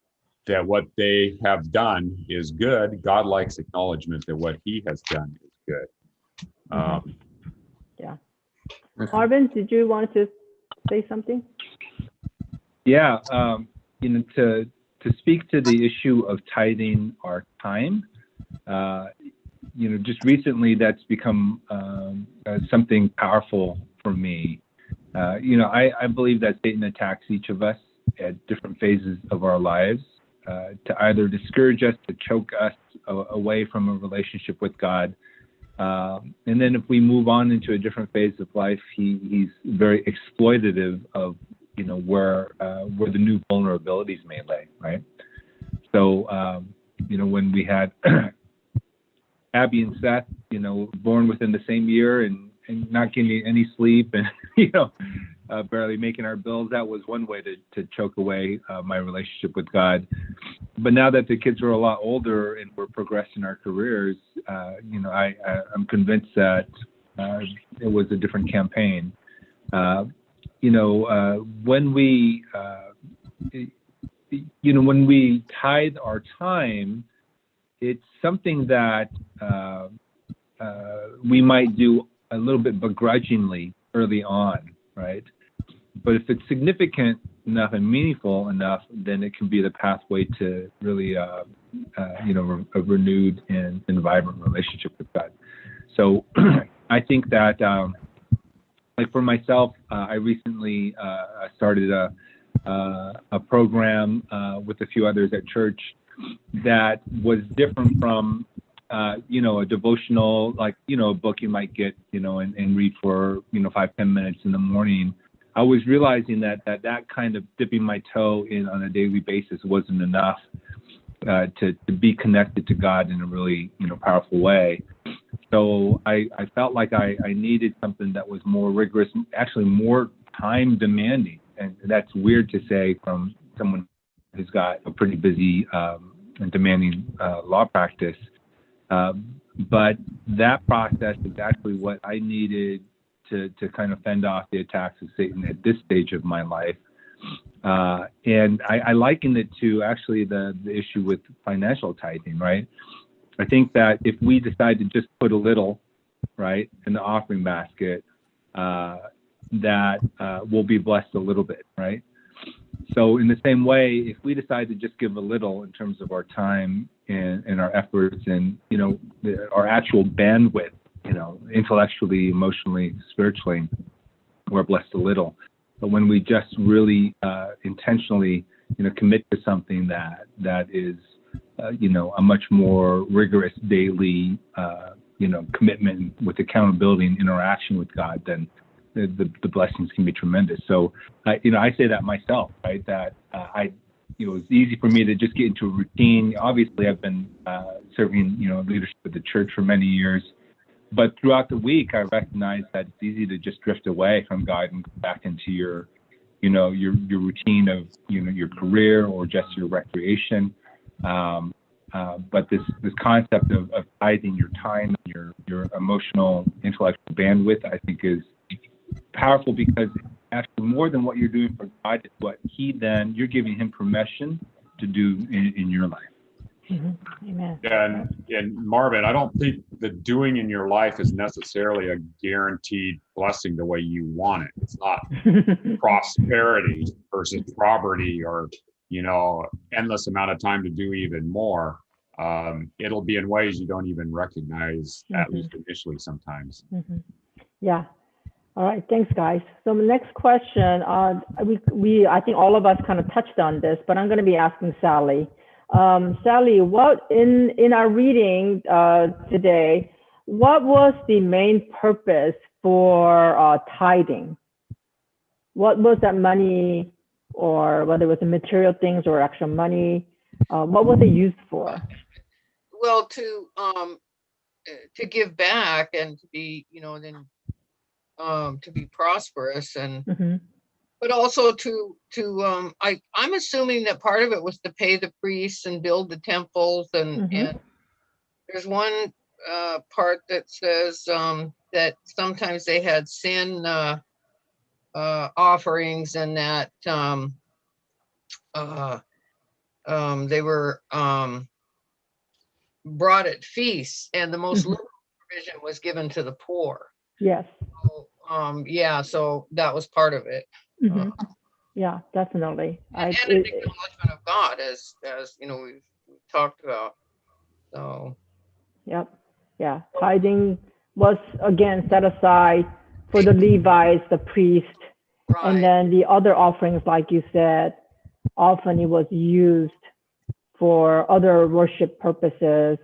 that what they have done is good, God likes acknowledgement that what he has done is good. Yeah. Marvin, did you want to say something? Yeah, to speak to the issue of tithing our time, just recently that's become something powerful for me. I believe that Satan attacks each of us at different phases of our lives to either discourage us, to choke us away from a relationship with God. And then if we move on into a different phase of life, he's very exploitative of where the new vulnerabilities may lay, right? So, when we had Abby and Seth, born within the same year and not getting any sleep and, barely making our bills, that was one way to choke away my relationship with God. But now that the kids are a lot older and we're progressing our careers, I'm convinced that it was a different campaign. When we tithe our time, it's something that we might do a little bit begrudgingly early on, right? But if it's significant enough and meaningful enough, then it can be the pathway to really, a renewed and vibrant relationship with God. So I think that, like for myself, I recently started a program with a few others at church that was different from, a devotional, like, a book you might get, and read for, 5-10 minutes in the morning. I was realizing that kind of dipping my toe in on a daily basis wasn't enough to be connected to God in a really, powerful way. So I felt like I needed something that was more rigorous, actually more time demanding. And that's weird to say from someone who's got a pretty busy and demanding law practice. But that process is actually what I needed to kind of fend off the attacks of Satan at this stage of my life. And I liken it to actually the issue with financial tithing, right? I think that if we decide to just put a little, right, in the offering basket, that we'll be blessed a little bit, right? So in the same way, if we decide to just give a little in terms of our time and our efforts and, you know, our actual bandwidth, you know, intellectually, emotionally, spiritually, we're blessed a little. But when we just really intentionally, you know, commit to something that is, you know, a much more rigorous daily, you know, commitment with accountability and interaction with God, then the blessings can be tremendous. So, you know, I say that myself, right? That you know, it's easy for me to just get into a routine. Obviously, I've been serving, you know, leadership at the church for many years. But throughout the week, I recognize that it's easy to just drift away from God and go back into your, you know, your routine of, you know, your career or just your recreation. But this concept of tithing your time, your emotional, intellectual bandwidth, I think is powerful, because actually more than what you're doing for God is what you're giving him permission to do in your life. Mm-hmm. Amen. And Marvin, I don't think the doing in your life is necessarily a guaranteed blessing the way you want it. It's not prosperity versus poverty, or, you know, endless amount of time to do even more. It'll be in ways you don't even recognize, at least initially sometimes. Mm-hmm. Yeah. All right. Thanks, guys. So the next question, we I think all of us kind of touched on this, but I'm going to be asking Sally. Sally, what in our reading today, what was the main purpose for tithing? What was that money, or whether it was the material things or actual money? What was it used for? Well, to give back and to be, you know, then to be prosperous, and but also I'm assuming that part of it was to pay the priests and build the temples, and there's one part that says that sometimes they had sin offerings, and that they were brought at feasts, and the most liberal provision was given to the poor. Yes. So, yeah, so that was part of it. Yeah, definitely. And an acknowledgement of God, as you know, we've talked about. So. Yep. Yeah. Tithing was again set aside for the Levites, the priest, and then the other offerings, like you said, often it was used for other worship purposes.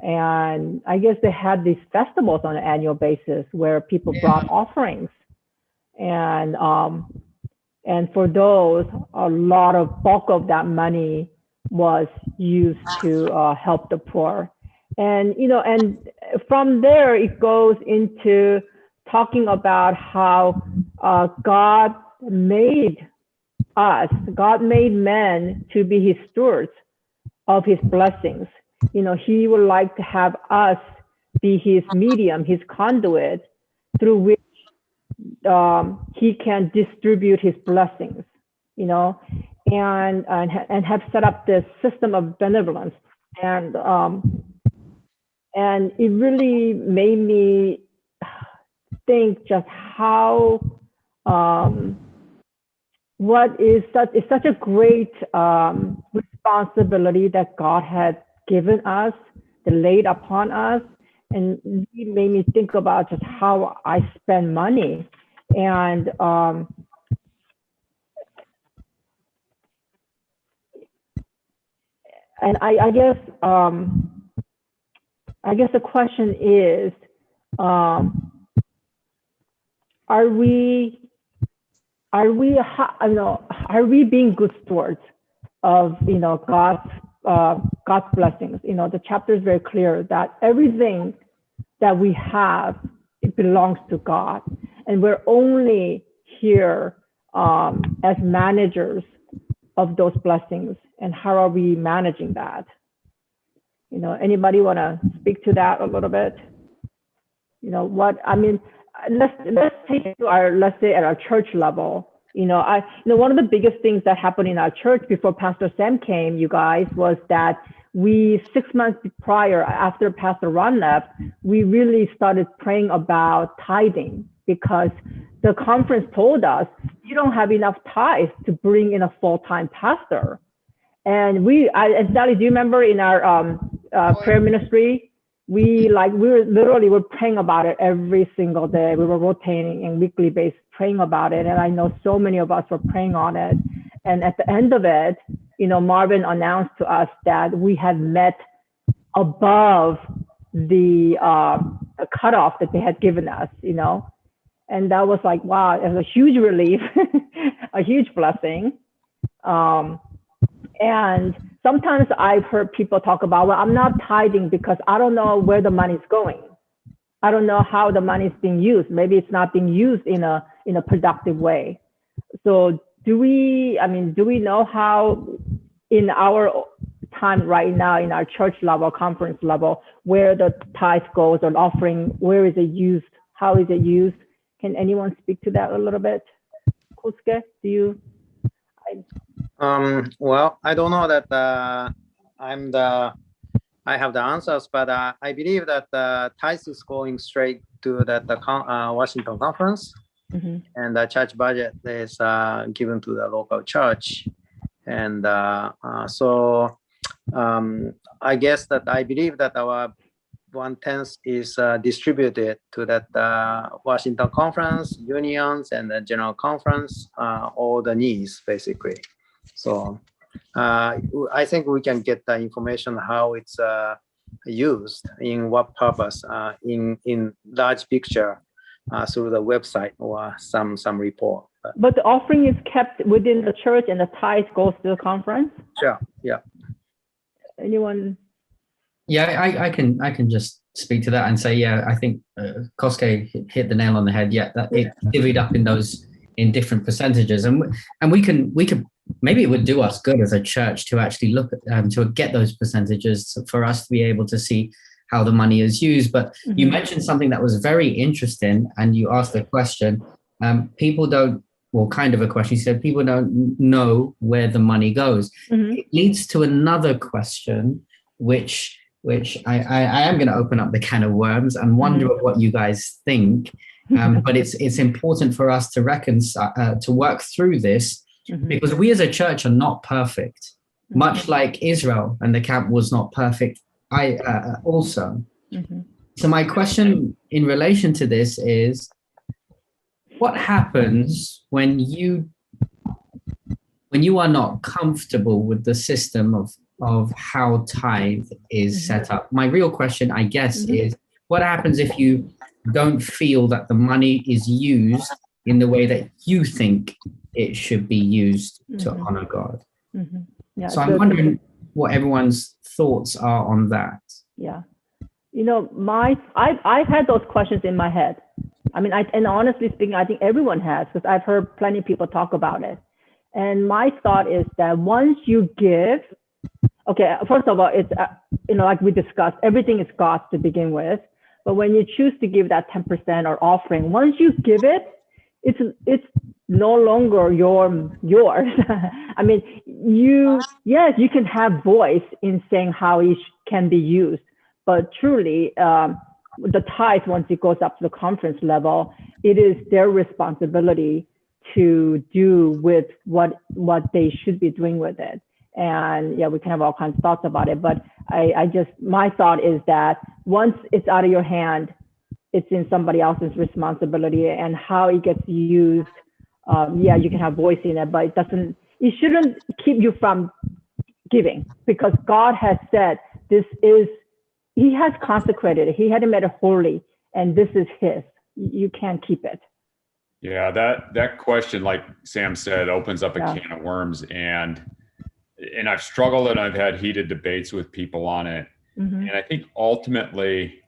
And I guess they had these festivals on an annual basis where people brought offerings, and for those, a lot of bulk of that money was used to help the poor. And, you know, and from there, it goes into talking about how God made men to be his stewards of his blessings. You know, he would like to have us be his medium, his conduit, through which he can distribute his blessings, you know, and have set up this system of benevolence. And it really made me think just how it's such a great responsibility that God had given us, laid upon us. And it made me think about just how I spend money. And I guess the question is, are we being good stewards of, you know, God's blessings? You know, the chapter is very clear that everything that we have, it belongs to God, and we're only here as managers of those blessings. And how are we managing that? You know, anybody want to speak to that a little bit? You know, what I mean, let's take it to let's say at our church level. You know, one of the biggest things that happened in our church before Pastor Sam came, you guys, was that we 6 months prior, after Pastor Ron left, we really started praying about tithing because the conference told us you don't have enough tithes to bring in a full-time pastor. And and Sally, do you remember in our prayer ministry, we're praying about it every single day. We were rotating in weekly basis, praying about it. And I know so many of us were praying on it. And at the end of it, Marvin announced to us that we had met above the cutoff that they had given us, and that was like, wow, it was a huge relief, a huge blessing. And sometimes I've heard people talk about, well, I'm not tithing because I don't know where the money's going. I don't know how the money is being used. Maybe it's not being used in a productive way. So do we know how in our time right now, in our church level, conference level, where the tithe goes or offering, where is it used? How is it used? Can anyone speak to that a little bit? Kosuke, do you? Well, I don't know that I have the answers, but I believe that the tithe is going straight to the Washington conference, and the church budget is given to the local church, and so I guess that I believe that our 1/10 is distributed to that Washington conference, unions, and the general conference, all the needs basically. So I think we can get the information how it's used, in what purpose, in large picture through the website or some report. But the offering is kept within the church and the tithe goes to the conference? Sure, yeah. Anyone? Yeah, I can just speak to that and say, yeah, I think Kosuke hit the nail on the head. Yeah, that it divvied up in different percentages, and we could maybe it would do us good as a church to actually look at to get those percentages for us to be able to see how the money is used. But you mentioned something that was very interesting, and you asked a question. People don't. Well, kind of a question. You said people don't know where the money goes. It leads to another question, which I am going to open up the can of worms and wonder what you guys think. But it's important for us to to work through this, because we as a church are not perfect, much like Israel and the camp was not perfect. Also. So my question in relation to this is, what happens when you are not comfortable with the system of how tithe is set up? My real question, I guess, is what happens if you don't feel that the money is used in the way that you think it should be used to honor God? Yeah, so I'm wondering what everyone's thoughts are on that. Yeah. I've had those questions in my head. I mean, and honestly speaking, I think everyone has, because I've heard plenty of people talk about it. And my thought is that once you give, okay, first of all, it's, like we discussed, everything is God's to begin with. But when you choose to give that 10% or offering, once you give it, it's no longer yours. I mean, you can have voice in saying how it can be used, but truly, the tithe, once it goes up to the conference level, it is their responsibility to do with what they should be doing with it. And yeah, we can have all kinds of thoughts about it, but my thought is that once it's out of your hand, it's in somebody else's responsibility, and how it gets used. You can have voice in it, but it shouldn't keep you from giving, because God has said He has consecrated it. He had made it holy, and this is His. You can't keep it. Yeah, that question, like Sam said, opens up a can of worms, and I've struggled and I've had heated debates with people on it. And I think ultimately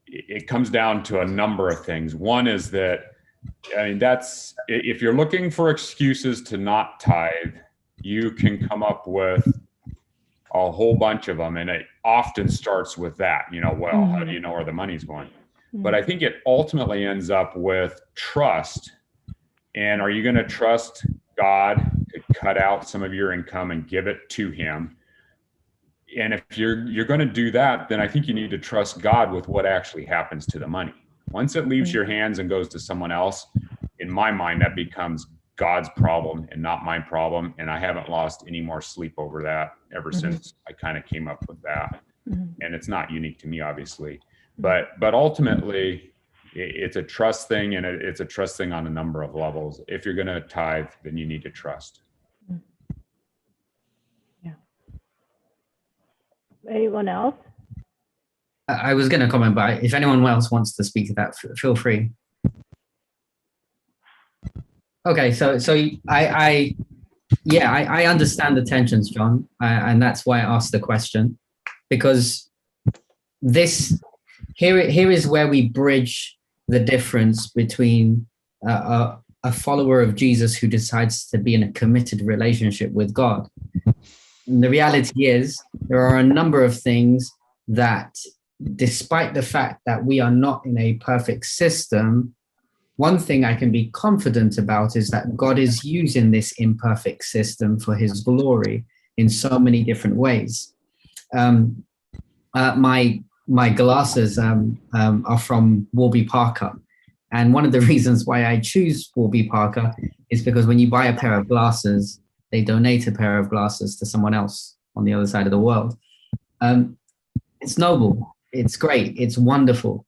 it comes down to a number of things. One is that, if you're looking for excuses to not tithe, you can come up with a whole bunch of them. And it often starts with that, how do you know where the money's going? But I think it ultimately ends up with trust. And are you going to trust God to cut out some of your income and give it to Him? And if you're going to do that, then I think you need to trust God with what actually happens to the money. Once it leaves your hands and goes to someone else, in my mind, that becomes God's problem and not my problem. And I haven't lost any more sleep over that ever since I kind of came up with that. And it's not unique to me, obviously, but ultimately it's a trust thing, and it's a trust thing on a number of levels. If you're going to tithe, then you need to trust. Yeah. Anyone else? I was going to comment, but if anyone else wants to speak to that, feel free. Okay, so I understand the tensions, John, and that's why I asked the question, because here is where we bridge the difference between a follower of Jesus who decides to be in a committed relationship with God. And the reality is there are a number of things that, despite the fact that we are not in a perfect system, one thing I can be confident about is that God is using this imperfect system for his glory in so many different ways. My glasses are from Warby Parker. And one of the reasons why I choose Warby Parker is because when you buy a pair of glasses, they donate a pair of glasses to someone else on the other side of the world. It's noble, it's great, it's wonderful.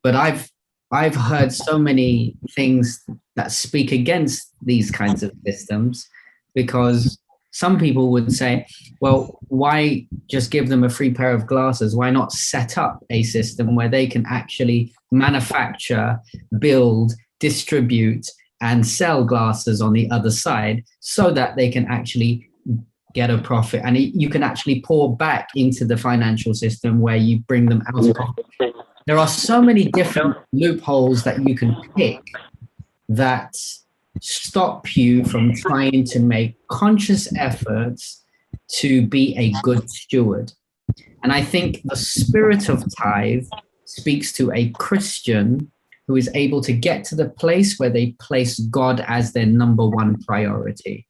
But I've heard so many things that speak against these kinds of systems, because some people would say, well, why just give them a free pair of glasses? Why not set up a system where they can actually manufacture, build, distribute, and sell glasses on the other side so that they can actually get a profit? And you can actually pour back into the financial system where you bring them out of profit. There are so many different loopholes that you can pick that stop you from trying to make conscious efforts to be a good steward. And I think the spirit of tithe speaks to a Christian who is able to get to the place where they place God as their number one priority.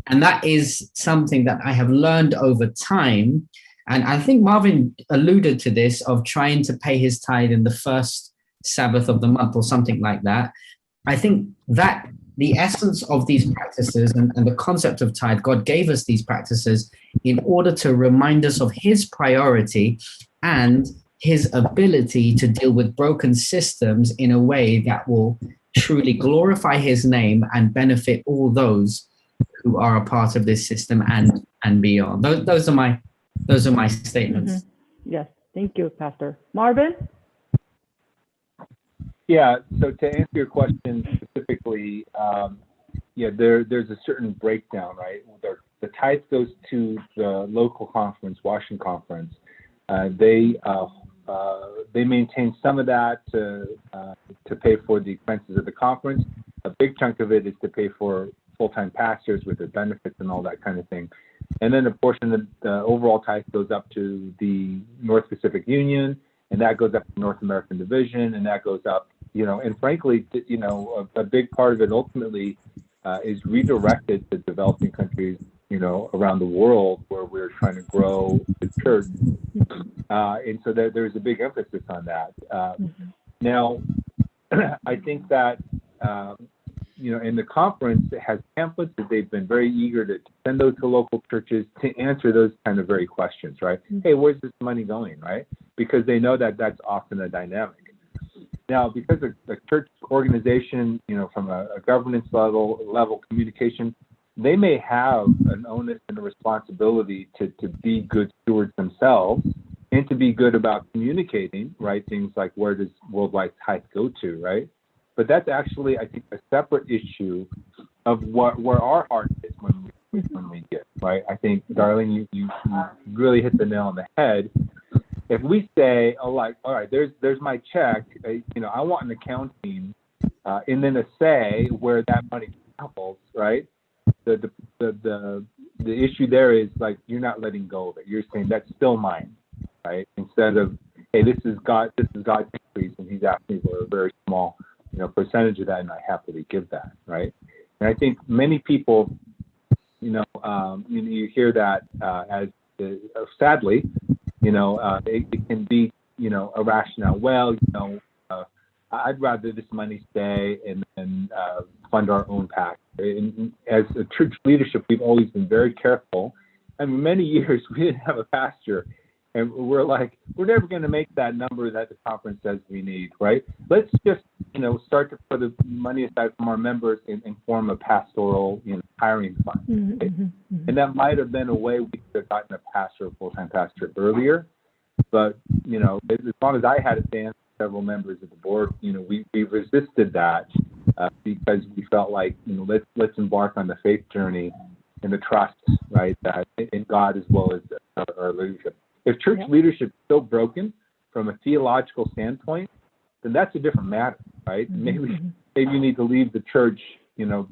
And that is something that I have learned over time. And I think Marvin alluded to this, of trying to pay his tithe in the first Sabbath of the month or something like that. I think that the essence of these practices and the concept of tithe, God gave us these practices in order to remind us of his priority and his ability to deal with broken systems in a way that will truly glorify his name and benefit all those who are a part of this system and beyond. Those are my statements. Yes, thank you, Pastor. Marvin? Yeah, so to answer your question specifically, there's a certain breakdown, right? The tithe goes to the local conference, Washington Conference. They maintain some of that to pay for the expenses of the conference. A big chunk of it is to pay for full-time pastors with their benefits and all that kind of thing. And then a portion of the overall tithe goes up to the North Pacific Union, and that goes up to the North American Division, and that goes up, and frankly, a big part of it ultimately is redirected to developing countries, around the world where we're trying to grow the church. And so there's a big emphasis on that. Now, I think that, and the conference has pamphlets that they've been very eager to send those to local churches to answer those kind of very questions, right? Hey, where's this money going, right? Because they know that that's often a dynamic. Now, because the church organization, from a governance level communication, they may have an onus and a responsibility to be good stewards themselves and to be good about communicating, right? Things like, where does worldwide tithe go to, right? But that's actually, I think, a separate issue of where our heart is when we give, right? I think, Darlene, you really hit the nail on the head. If we say, all right, there's my check, I want an accounting, and then a say where that money travels, right? The issue there is like, you're not letting go of it. You're saying that's still mine, right? Instead of, hey, this is God's increase, and he's asking for a very small percentage of that, and I happily give that, right? And I think many people, you hear that as sadly, it can be, a rationale. Well, I'd rather this money stay and then fund our own pastor. And as a church leadership, we've always been very careful. And for many years, we didn't have a pastor. And we're like, we're never going to make that number that the conference says we need, right? Let's just, start to put the money aside from our members and form a pastoral, hiring fund. Right? And that might have been a way we could have gotten a pastor, a full-time pastor earlier. But, as long as I had a chance, several members of the board, we resisted that because we felt like, let's embark on the faith journey and the trust, right, that in God as well as our leadership. If church leadership is so broken from a theological standpoint, then that's a different matter, right? Maybe you need to leave the church,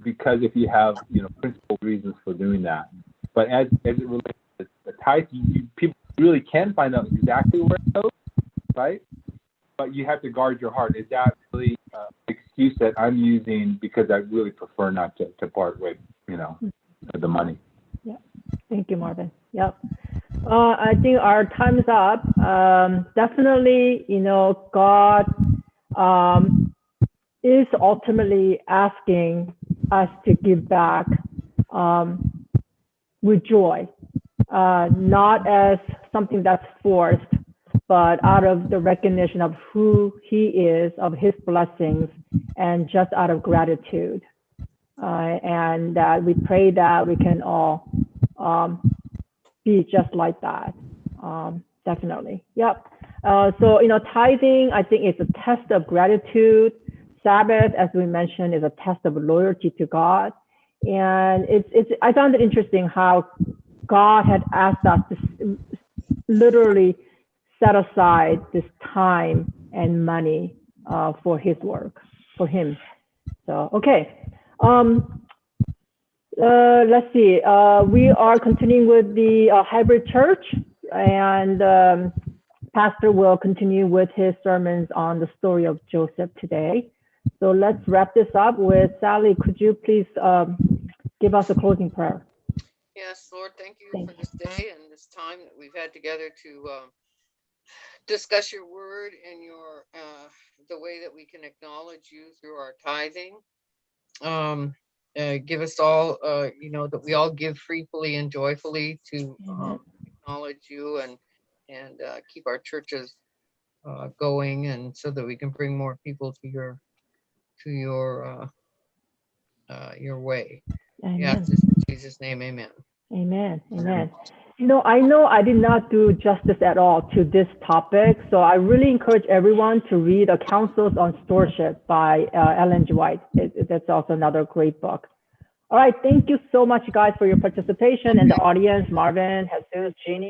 because if you have, principled reasons for doing that. But as it relates to the tithe, people really can find out exactly where it goes, right? But you have to guard your heart. Is that really an excuse that I'm using because I really prefer not to part with, the money? Yeah. Thank you, Marvin. Yep. I think our time is up. Definitely, God is ultimately asking us to give back with joy, not as something that's forced, but out of the recognition of who He is, of His blessings, and just out of gratitude. And that we pray that we can all be just like that. Definitely. Yep. So, tithing, I think it's a test of gratitude. Sabbath, as we mentioned, is a test of loyalty to God. And I found it interesting how God had asked us to literally set aside this time and money for His work, for Him. So, okay. Let's see. We are continuing with the hybrid church, and Pastor will continue with his sermons on the story of Joseph today. So let's wrap this up with Sally. Could you please give us a closing prayer? Yes, Lord, thank you for this day and this time that we've had together to discuss your word and your the way that we can acknowledge you through our tithing. Give us all, that we all give freely and joyfully to acknowledge you and keep our churches going, and so that we can bring more people to your way. Amen. Yes, in Jesus' name, amen. Amen. Amen. I know I did not do justice at all to this topic, so I really encourage everyone to read *A Counsels on Stewardship* by Ellen G. White. That's also another great book. All right. Thank you so much, guys, for your participation, and the audience, Marvin, Jesus, Jeannie.